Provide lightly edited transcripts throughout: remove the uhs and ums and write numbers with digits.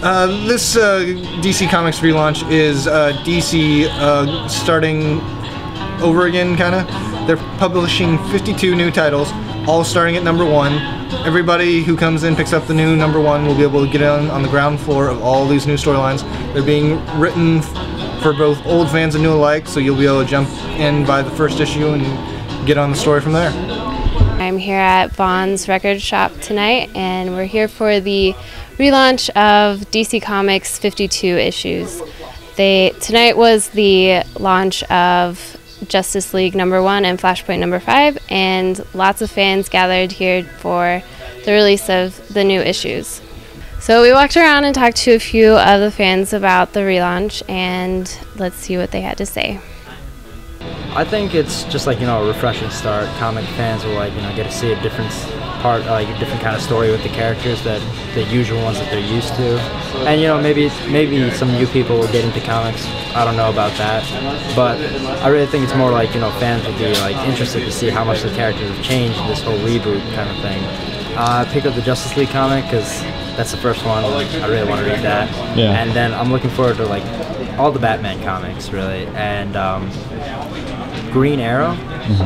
This DC Comics relaunch is DC starting over again, kinda. They're publishing 52 new titles, all starting at #1. Everybody who comes in picks up the new #1 will be able to get on the ground floor of all these new storylines. They're being written for both old fans and new alike, so you'll be able to jump in by the first issue and get on the story from there. I'm here at Vaughn's Record Shop tonight, and we're here for the relaunch of DC Comics 52 issues. Tonight was the launch of Justice League #1 and Flashpoint #5, and lots of fans gathered here for the release of the new issues. So we walked around and talked to a few of the fans about the relaunch, and let's see what they had to say. I think it's just like, a refreshing start. Comic fans will get to see a different part, a different kind of story with the characters that the usual ones that they're used to. And maybe some new people will get into comics. I don't know about that, but I really think it's more like, fans will be interested to see how much the characters have changed in this whole reboot kind of thing. I picked up the Justice League comic because that's the first one. I really want to read that. Yeah. And then I'm looking forward to all the Batman comics really, and Green Arrow,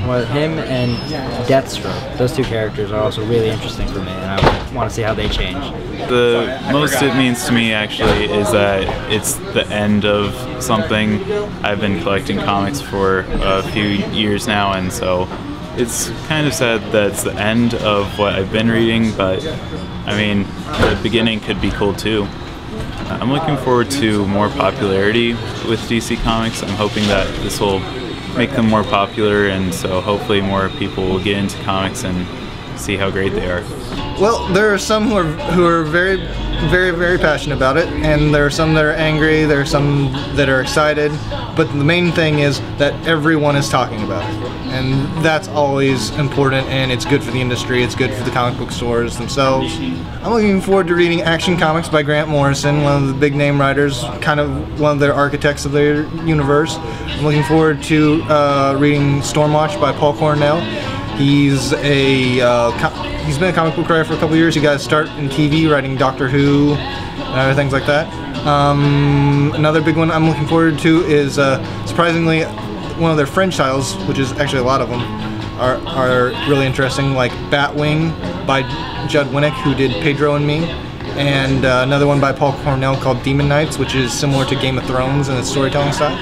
with him and Deathstroke. Those two characters are also really interesting for me, and I want to see how they change. The most it means to me actually is that it's the end of something. I've been collecting comics for a few years now, and so it's kind of sad that it's the end of what I've been reading, but I mean, the beginning could be cool too. I'm looking forward to more popularity with DC Comics. I'm hoping that this will make them more popular, and so hopefully more people will get into comics and see how great they are. Well, there are some who are very, very, very passionate about it, and there are some that are angry, there are some that are excited, but the main thing is that everyone is talking about it, and that's always important, and it's good for the industry, it's good for the comic book stores themselves. I'm looking forward to reading Action Comics by Grant Morrison, one of the big name writers, kind of one of their architects of their universe. I'm looking forward to reading Stormwatch by Paul Cornell. He's been a comic book writer for a couple years. He got his start in TV writing Doctor Who and other things like that. Another big one I'm looking forward to is surprisingly one of their French titles, which is actually a lot of them, are really interesting, like Batwing by Judd Winnick, who did Pedro and Me, and another one by Paul Cornell called Demon Knights, which is similar to Game of Thrones in its storytelling style.